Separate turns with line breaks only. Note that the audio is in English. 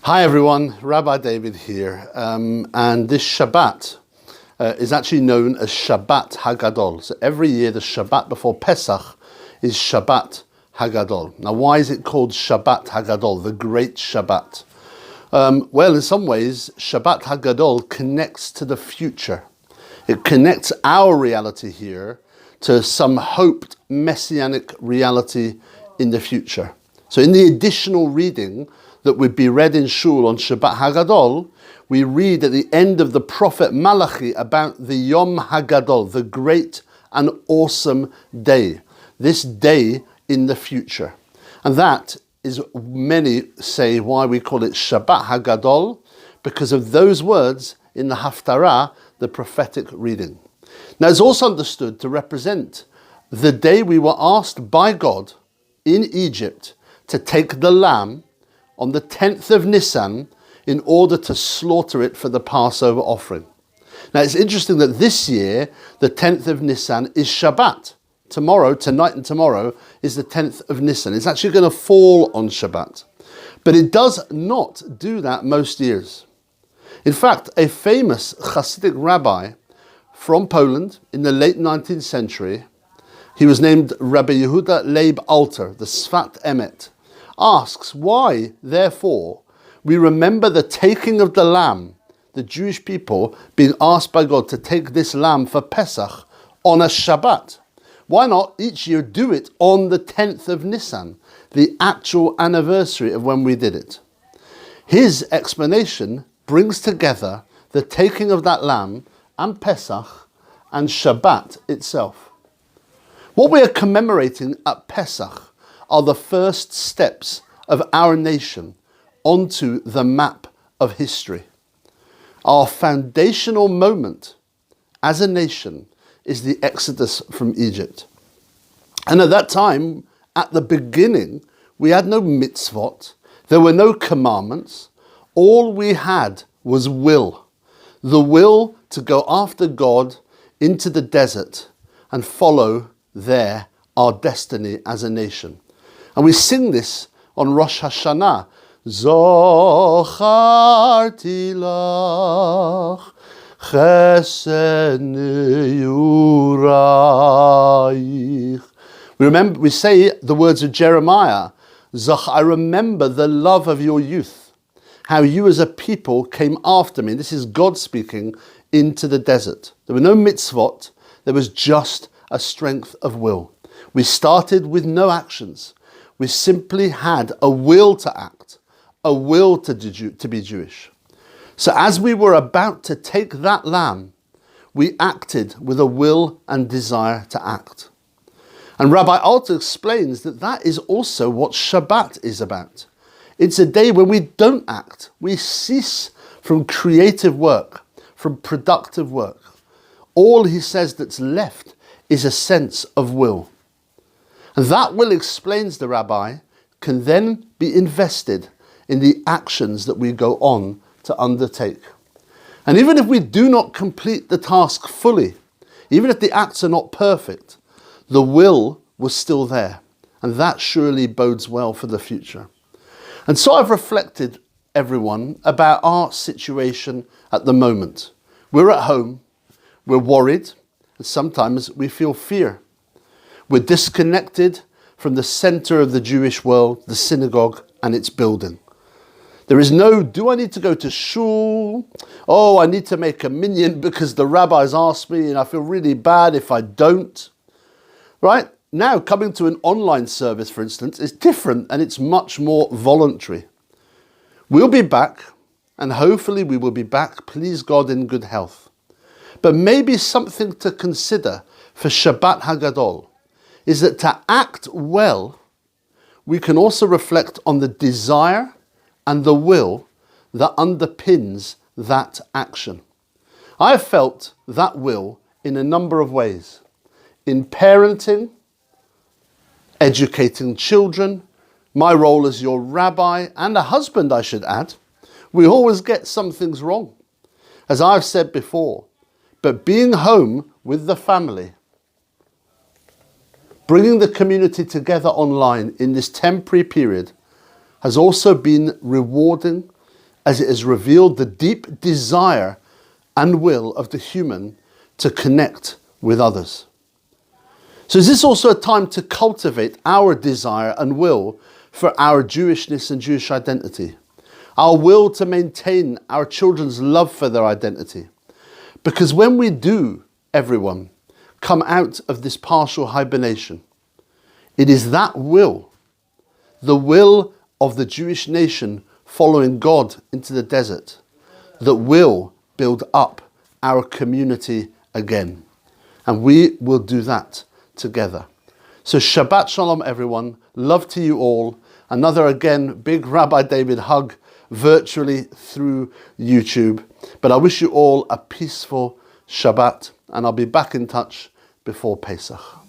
Hi everyone, Rabbi David here, and this Shabbat is actually known as Shabbat HaGadol. So every year the Shabbat before Pesach is Shabbat HaGadol. Now why is it called Shabbat HaGadol, the Great Shabbat? Well, in some ways, Shabbat HaGadol connects to the future. It connects our reality here to some hoped messianic reality in the future. So in the additional reading that would be read in Shul on Shabbat HaGadol, we read at the end of the prophet Malachi about the Yom HaGadol, the great and awesome day. This day in the future. And that is, many say, why we call it Shabbat HaGadol, because of those words in the Haftarah, the prophetic reading. Now it's also understood to represent the day we were asked by God in Egypt to take the lamb on the 10th of Nisan in order to slaughter it for the Passover offering. Now it's interesting that this year, the 10th of Nisan is Shabbat. Tomorrow, tonight and tomorrow, is the 10th of Nisan. It's actually going to fall on Shabbat. But it does not do that most years. In fact, a famous Hasidic rabbi from Poland in the late 19th century, he was named Rabbi Yehuda Leib Alter, the Sfat Emet, asks why, therefore, we remember the taking of the lamb, the Jewish people being asked by God to take this lamb for Pesach on a Shabbat. Why not each year do it on the 10th of Nisan, the actual anniversary of when we did it? His explanation brings together the taking of that lamb and Pesach and Shabbat itself. What we are commemorating at Pesach are the first steps of our nation onto the map of history. Our foundational moment as a nation is the exodus from Egypt. And at that time, at the beginning, we had no mitzvot, there were no commandments, all we had was will. The will to go after God into the desert and follow there our destiny as a nation. And we sing this on Rosh Hashanah. Zocharti lach chesed ne'uraich. We say the words of Jeremiah. I remember the love of your youth, how you as a people came after me. This is God speaking into the desert. There were no mitzvot, there was just a strength of will. We started with no actions. We simply had a will to act, a will to be Jewish. So as we were about to take that lamb, we acted with a will and desire to act. And Rabbi Alter explains that that is also what Shabbat is about. It's a day when we don't act. We cease from creative work, from productive work. All he says that's left is a sense of will. And that will, explains the rabbi, can then be invested in the actions that we go on to undertake. And even if we do not complete the task fully, even if the acts are not perfect, the will was still there. And that surely bodes well for the future. And so I've reflected, everyone, about our situation at the moment. We're at home, we're worried, and sometimes we feel fear. We're disconnected from the center of the Jewish world, the synagogue and its building. There is no, do I need to go to shul? Oh, I need to make a minyan because the rabbis asked me and I feel really bad if I don't. Right? Now, coming to an online service, for instance, is different and it's much more voluntary. We'll be back, and hopefully we will be back, please God, in good health. But maybe something to consider for Shabbat HaGadol is that to act well, we can also reflect on the desire and the will that underpins that action. I have felt that will in a number of ways. In parenting, educating children, my role as your rabbi and a husband, I should add. We always get some things wrong, as I've said before. But being home with the family, bringing the community together online in this temporary period has also been rewarding as it has revealed the deep desire and will of the human to connect with others. So is this also a time to cultivate our desire and will for our Jewishness and Jewish identity? Our will to maintain our children's love for their identity? Because when we do, everyone, come out of this partial hibernation, it is that will, the will of the Jewish nation following God into the desert, that will build up our community again. And we will do that together. So Shabbat Shalom, everyone. Love to you all. Another, again, big Rabbi David hug virtually through YouTube. But I wish you all a peaceful Shabbat, and I'll be back in touch before Pesach.